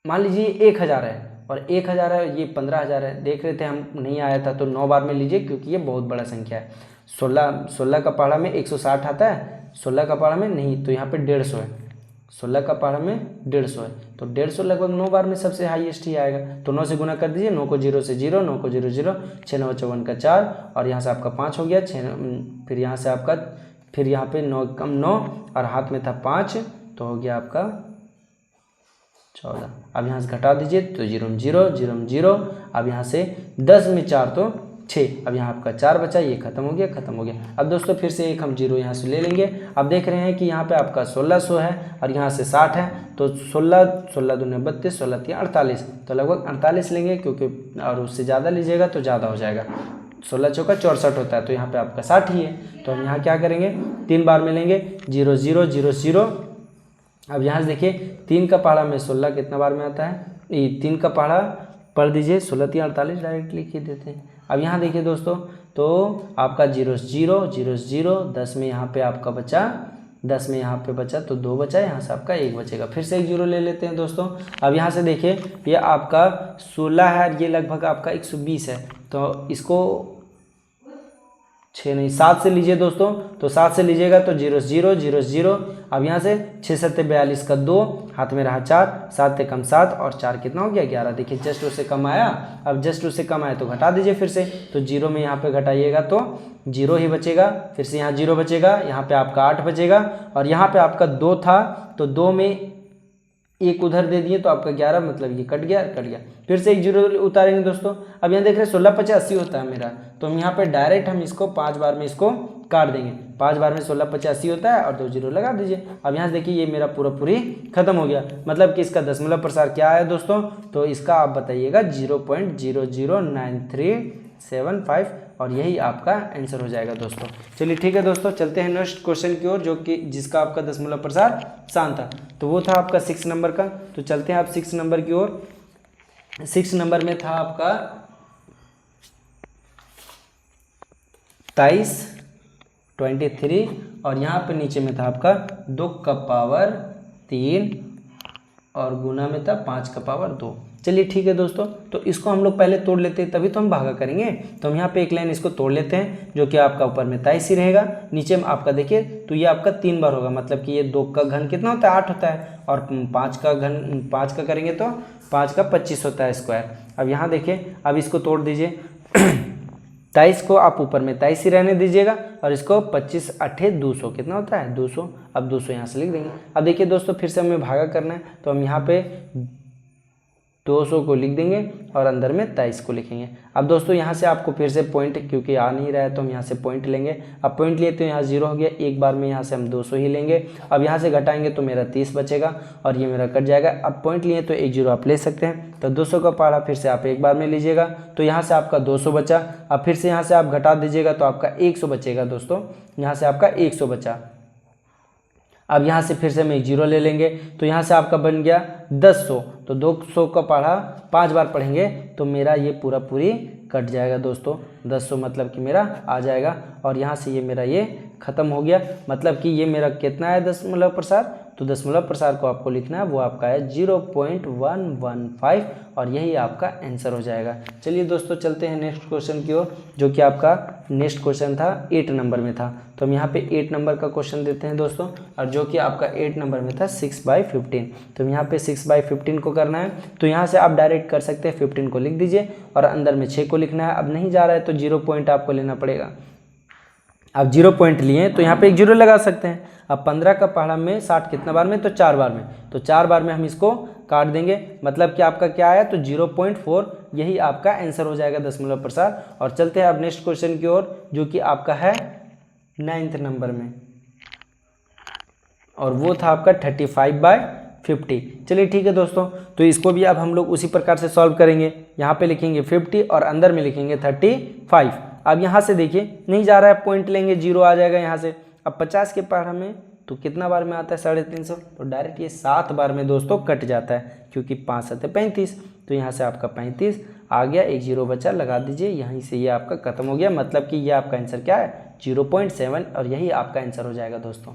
मान लीजिए 1000 है, और 1000 है, ये 15,000 है, देख रहे थे हम नहीं आया था, तो 9 बार में लीजिए, क्योंकि ये बहुत बड़ा संख्या है। 16 का पहाड़ा में 160 आता है, 16 का पहाड़ा में नहीं, तो यहाँ पे 150 है, 16 का पहाड़ा में 150 है, तो 150 लगभग 9 बार में सबसे हाईएस्ट ही आएगा। तो 9 से गुना कर दीजिए, 9 को 0 से 0, 9 को 0 0, 6 9 54 का 4, और यहाँ से आपका 5 हो गया, 6 फिर यहाँ से आपका, फिर यहाँ पे 9 कम 9, और हाथ में था 5, तो हो गया आपका 14। अब यहाँ से घटा दीजिए, तो 0 में 0, 0 में 0, अब यहाँ से 10 में 4 तो 6, अब यहाँ आपका 4 बचा, ये खत्म हो गया, खत्म हो गया। अब दोस्तों फिर से एक हम 0 यहाँ से ले लेंगे। अब देख रहे हैं कि यहाँ पे आपका 1600 है, और यहाँ से 60 है, तो 16 दूने 32, 16 3 48, तो लगभग 48 लेंगे, क्योंकि और उससे ज़्यादा लीजिएगा तो ज़्यादा हो जाएगा। 16 चौका 64 होता है, तो यहाँ पे आपका 60 ही है, तो हम यहाँ क्या करेंगे, 3 बार में लेंगे, 0 0 0 0। अब यहाँ से देखिए 3 का पहाड़ा में 16 कितना बार में आता है, ये 3 का पहाड़ा पढ़ दीजिए, 16 3 48 डायरेक्ट लिख ही देते हैं। अब यहाँ देखिए दोस्तों, तो आपका 0 0 0 0, 10 में यहाँ पे आपका बचा, 10 में यहाँ पे बचा, तो 2 बचा, यहाँ से आपका 1 बचेगा, फिर से 1 0 ले लेते हैं दोस्तों। अब यहाँ से देखिए ये आपका 16 है, ये लगभग आपका 120 है, तो इसको 6 नहीं 7 से लीजिए दोस्तों, तो 7 से लीजिएगा तो 0 0 0 0। अब यहाँ से 6 7 42 का 2, हाथ में रहा 4, 7 से कम 7 और 4 कितना हो गया 11। देखिए जस्ट उससे कम आया। अब जस्ट उससे कम आया तो घटा दीजिए फिर से, तो 0 में यहाँ पे घटाइएगा तो 0 ही बचेगा, फिर से यहाँ 0 बचेगा, यहाँ पे आपका 8 बचेगा और यहाँ पे आपका 2 था तो 2 में एक उधर दे दिए तो आपका 11, मतलब ये कट गया। फिर से एक 0 उतारेंगे दोस्तों। अब यहाँ देख रहे हैं 16 5 80 होता है मेरा, तो हम यहाँ पे डायरेक्ट हम इसको 5 बार में इसको काट देंगे। 5 बार में 16 5 80 होता है और 2 0 लगा दीजिए। अब यहाँ से देखिए ये मेरा पूरी खत्म हो गया, मतलब कि इसका दशमलव प्रसार क्या है दोस्तों, तो इसका आप बताइएगा 0.009375 और यही आपका आंसर हो जाएगा दोस्तों। चलिए ठीक है दोस्तों, चलते हैं नेक्स्ट क्वेश्चन की ओर, जो कि जिसका आपका दशमलव प्रसार शांत था, तो वो था आपका 6 नंबर का। तो चलते हैं आप 6 नंबर की ओर। 6 नंबर में था आपका 23 23 और यहाँ पे नीचे में था आपका 2 का पावर 3 और गुना में था 5 का पावर 2। चलिए ठीक है दोस्तों, तो इसको हम लोग पहले तोड़ लेते हैं तभी तो हम भागा करेंगे। तो हम यहाँ पे एक लाइन इसको तोड़ लेते हैं, जो कि आपका ऊपर में 23 ही रहेगा, नीचे में आपका देखिए तो ये आपका 3 बार होगा, मतलब कि ये 2 का घन कितना होता है 8 होता है और 5 का घन 5 का करेंगे तो 5 का 25 होता है स्क्वायर। अब यहाँ देखिए, अब इसको तोड़ दीजिए 23 को आप ऊपर में 23 ही रहने दीजिएगा और इसको 25 8 200 कितना होता है 200। अब 200 यहाँ से लिख देंगे। अब देखिए दोस्तों फिर से हमें भागा करना है, तो हम यहाँ पे 200 को लिख देंगे और अंदर में 23 को लिखेंगे। अब दोस्तों यहाँ से आपको फिर से पॉइंट, क्योंकि आ नहीं रहा है तो हम यहाँ से पॉइंट लेंगे। अब पॉइंट लिए तो यहाँ 0 हो गया, एक बार में यहाँ से हम 200 ही लेंगे। अब यहाँ से घटाएंगे तो मेरा 30 बचेगा और ये मेरा कट जाएगा। अब पॉइंट लिए तो एक 0 आप ले सकते हैं, तो 200 का पहाड़ा फिर से आप एक बार में लीजिएगा, तो यहाँ से आपका 200 बचा। अब फिर से यहाँ से आप घटा दीजिएगा तो आपका 100 बचेगा दोस्तों, यहाँ से आपका 100 बचा। अब यहाँ से फिर से हम एक 0 ले लेंगे, तो यहाँ से आपका बन गया 1000, तो 200 का पढ़ा 5 बार पढ़ेंगे तो मेरा ये पूरी कट जाएगा दोस्तों। 1000 मतलब कि मेरा आ जाएगा और यहाँ से ये मेरा ये ख़त्म हो गया, मतलब कि ये मेरा कितना है दशमलव प्रसार, तो दशमलव प्रसार को आपको लिखना है, वो आपका है 0.115 और यही आपका आंसर हो जाएगा। चलिए दोस्तों चलते हैं नेक्स्ट क्वेश्चन की ओर, जो कि आपका नेक्स्ट क्वेश्चन था 8 नंबर में था। तो हम यहाँ पे 8 नंबर का क्वेश्चन देते हैं दोस्तों, और जो कि आपका 8 नंबर में था 6/15। तो यहाँ पे 6/15 को करना है, तो यहाँ से आप डायरेक्ट कर सकते हैं, 15 को लिख दीजिए और अंदर में 6 को लिखना है। अब नहीं जा रहा है तो 0 पॉइंट आपको लेना पड़ेगा। अब 0 पॉइंट लिए तो यहाँ पे एक 0 लगा सकते हैं। अब 15 का पहाड़ा में 60 कितना बार में, तो 4 बार में, तो 4 बार में हम इसको काट देंगे, मतलब कि आपका क्या आया तो 0.4, यही आपका आंसर हो जाएगा दशमलव प्रसार। और चलते हैं अब नेक्स्ट क्वेश्चन की ओर, जो कि आपका है 9th नंबर में, और वो था आपका 35/50। चलिए ठीक है दोस्तों, तो इसको भी अब हम लोग उसी प्रकार से सॉल्व करेंगे। यहाँ पे लिखेंगे 50 और अंदर में लिखेंगे 35। अब यहाँ से देखिए नहीं जा रहा है, पॉइंट लेंगे 0 आ जाएगा यहाँ से। अब 50 के पहाड़ा में तो कितना बार में आता है 350, तो डायरेक्ट ये 7 बार में दोस्तों कट जाता है, क्योंकि 5 7 35, तो यहाँ से आपका 35 आ गया, एक 0 बचा, लगा दीजिए, यहीं से ये आपका खत्म हो गया, मतलब कि ये आपका आंसर क्या है 0.7 और यही आपका आंसर हो जाएगा दोस्तों।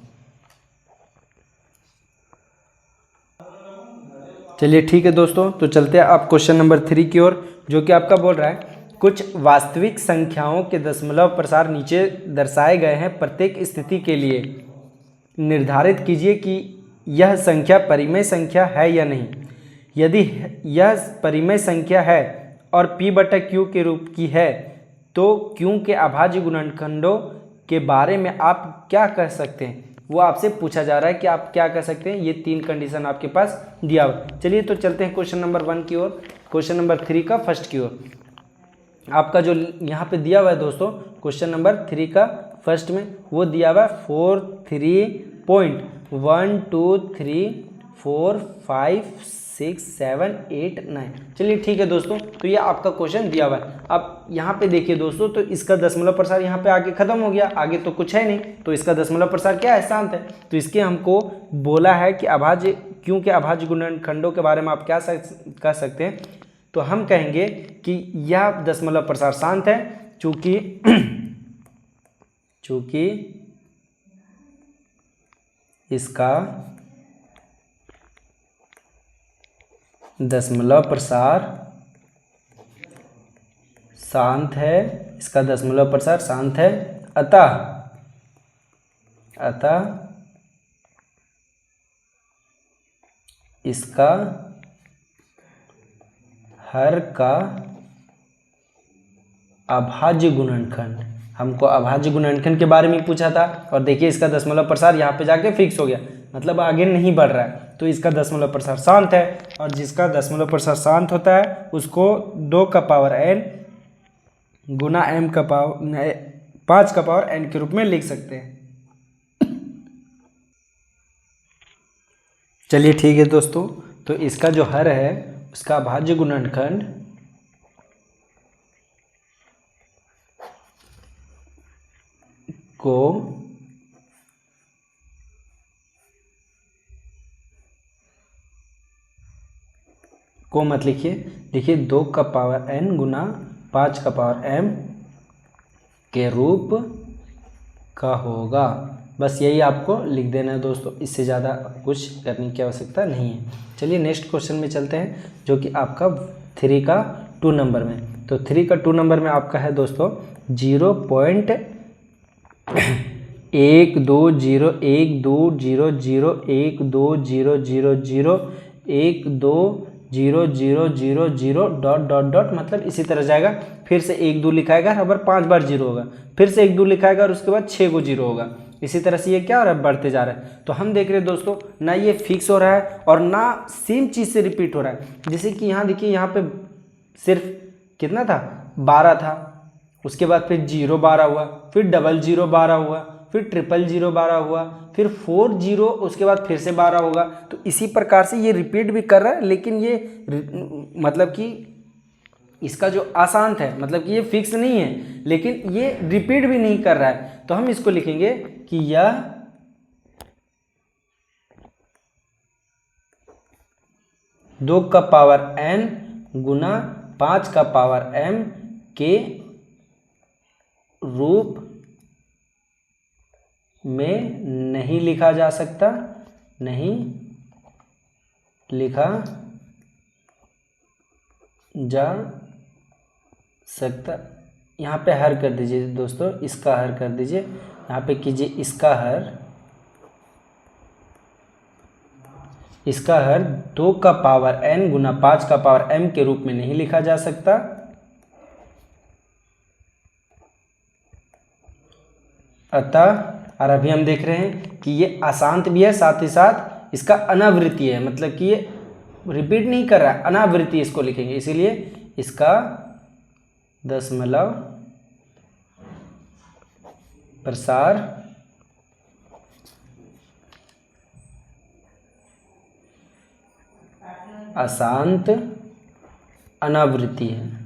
चलिए ठीक है दोस्तों, तो चलते हैं आप क्वेश्चन नंबर 3 की ओर, जो कि आपका बोल रहा है कुछ वास्तविक संख्याओं के दशमलव प्रसार नीचे दर्शाए गए हैं, प्रत्येक स्थिति के लिए निर्धारित कीजिए कि यह संख्या परिमेय संख्या है या नहीं। यदि यह परिमेय संख्या है और P/Q के रूप की है, तो Q के अभाज्य गुणनखंडों के बारे में आप क्या कह सकते हैं, वो आपसे पूछा जा रहा है कि आप क्या कह सकते हैं। ये 3 कंडीशन आपके पास दिया हुआ। चलिए तो चलते हैं क्वेश्चन नंबर 1 की ओर, क्वेश्चन नंबर 3 का फर्स्ट की ओर। आपका जो यहाँ पे दिया हुआ है दोस्तों, क्वेश्चन नंबर 3 का फर्स्ट में वो दिया हुआ है 43.123456789। चलिए ठीक है दोस्तों, तो ये आपका क्वेश्चन दिया हुआ है। अब यहाँ पे देखिए दोस्तों, तो इसका दशमलव प्रसार यहाँ पे आगे खत्म हो गया, आगे तो कुछ है नहीं, तो इसका दशमलव प्रसार क्या है, शांत है। तो इसके हमको बोला है कि अभाज्य क्यों के अभाज्य गुणनखंडों के बारे में आप क्या कह सकते हैं, तो हम कहेंगे कि यह दशमलव प्रसार शांत है, चूंकि इसका दशमलव प्रसार शांत है, इसका दशमलव प्रसार शांत है अतः इसका हर का अभाज्य गुणनखंड, हमको अभाज्य गुणनखंड के बारे में पूछा था, और देखिए इसका दशमलव प्रसार यहाँ पे जाके फिक्स हो गया, मतलब आगे नहीं बढ़ रहा है, तो इसका दशमलव प्रसार शांत है। और जिसका दशमलव प्रसार शांत होता है उसको 2 का पावर n गुना m का पावर 5 का पावर n के रूप में लिख सकते हैं। चलिए ठीक है दोस्तों, तो इसका जो हर है उसका अभाज्य गुणनखंड को मत लिखिए 2 का पावर n गुना 5 का पावर m के रूप का होगा। बस यही आपको लिख देना है दोस्तों, इससे ज़्यादा कुछ करने की आवश्यकता नहीं है। चलिए नेक्स्ट क्वेश्चन में चलते हैं, जो कि आपका 3 का 2 नंबर में। तो 3 का 2 नंबर में आपका है दोस्तों 0.120120012000120000 डॉट मतलब इसी तरह जाएगा। फिर से 1 2 लिखाएगा, अगर 5 बार 0 होगा, फिर से 1 2 लिखाएगा और उसके बाद 6 गो 0 होगा। इसी तरह से ये क्या हो रहा है, बढ़ते जा रहा है। तो हम देख रहे हैं दोस्तों, ना ये फिक्स हो रहा है और ना सेम चीज़ से रिपीट हो रहा है। जैसे कि यहाँ देखिए, यहाँ पे सिर्फ कितना था, 12 था, उसके बाद फिर 0 12 हुआ, फिर 00 12 हुआ, फिर 000 12 हुआ, फिर 40, उसके बाद फिर से 12 होगा। तो इसी प्रकार से ये रिपीट भी कर रहा है, लेकिन ये मतलब कि इसका जो अशांत है, मतलब कि ये फिक्स नहीं है, लेकिन ये रिपीट भी नहीं कर रहा है। तो हम इसको लिखेंगे कि यह 2 का पावर n गुना 5 का पावर m के रूप में नहीं लिखा जा सकता, नहीं लिखा जा सकता। यहाँ पे हर कर दीजिए दोस्तों, इसका हर कर दीजिए, यहाँ पे कीजिए इसका हर 2 का पावर n गुना 5 का पावर m के रूप में नहीं लिखा जा सकता। अतः, और अभी हम देख रहे हैं कि ये अशांत भी है, साथ ही साथ इसका अनावृत्ति है, मतलब कि ये रिपीट नहीं कर रहा है, अनावृत्ति इसको लिखेंगे। इसीलिए इसका दशमलव प्रसार अशांत अनावृत्ति है।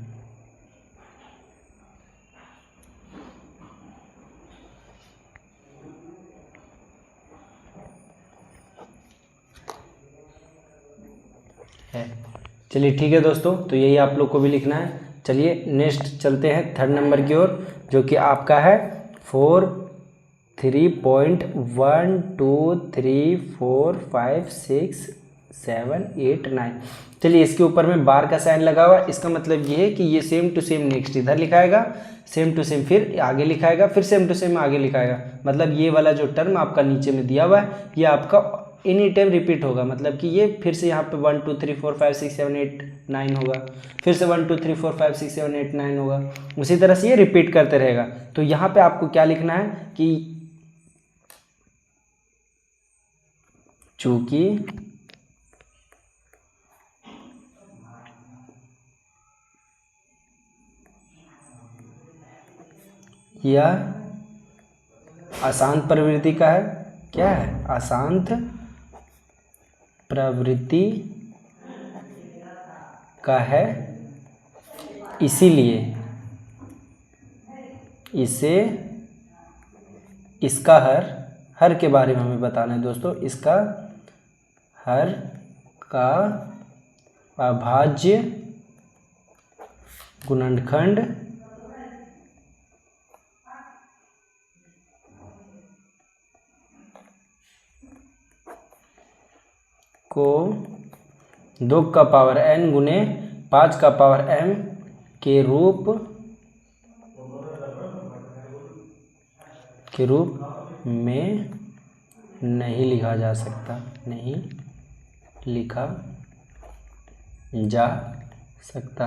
चलिए ठीक है दोस्तों, तो यही आप लोग को भी लिखना है। चलिए नेक्स्ट चलते हैं 3rd नंबर की ओर, जो कि आपका है 4 3.123456789। चलिए इसके ऊपर में बार का साइन लगा हुआ है, इसका मतलब ये है कि ये सेम टू सेम नेक्स्ट इधर लिखाएगा, सेम टू सेम फिर आगे लिखाएगा, फिर सेम टू सेम आगे लिखाएगा। मतलब ये वाला जो टर्म आपका नीचे में दिया हुआ है, ये आपका एनी टाइम रिपीट होगा। मतलब कि ये फिर से यहाँ पे 1 2 3 4 5 6 7 8 9 होगा, फिर से 1 2 3 4 5 6 7 8 9 होगा। उसी तरह से ये रिपीट करते रहेगा। तो यहाँ पे आपको क्या लिखना है कि चूंकि यह अशांत प्रवृत्ति का है, क्या है, अशांत प्रवृत्ति का है, इसीलिए इसे इसका हर के बारे में हमें बताना है दोस्तों। इसका हर का अभाज्य गुणनखंड को 2 का पावर n गुने 5 का पावर m के रूप के रूप में नहीं लिखा जा सकता, नहीं लिखा जा सकता।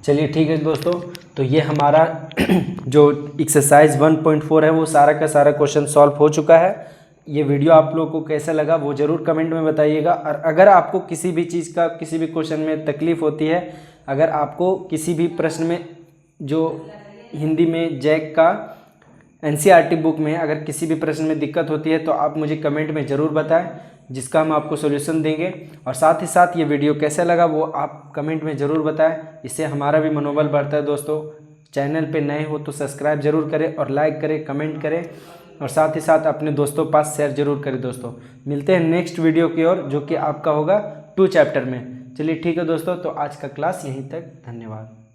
चलिए ठीक है दोस्तों, तो ये हमारा जो एक्सरसाइज 1.4 है वो सारा का सारा क्वेश्चन सॉल्व हो चुका है। ये वीडियो आप लोगों को कैसा लगा वो ज़रूर कमेंट में बताइएगा। और अगर आपको किसी भी चीज़ का, किसी भी क्वेश्चन में तकलीफ़ होती है, अगर आपको किसी भी प्रश्न में, जो हिंदी में जैक का NCERT बुक में अगर किसी भी प्रश्न में दिक्कत होती है तो आप मुझे कमेंट में ज़रूर बताएं, जिसका हम आपको सॉल्यूशन देंगे। और साथ ही साथ ये वीडियो कैसा लगा वो आप कमेंट में ज़रूर बताएं, इससे हमारा भी मनोबल बढ़ता है। दोस्तों चैनल पे नए हो तो सब्सक्राइब जरूर करें और लाइक करें, कमेंट करें और साथ ही साथ अपने दोस्तों पास शेयर जरूर करें। दोस्तों मिलते हैं नेक्स्ट वीडियो की ओर, जो कि आपका होगा 2 चैप्टर में। चलिए ठीक है दोस्तों, तो आज का क्लास यहीं तक। धन्यवाद।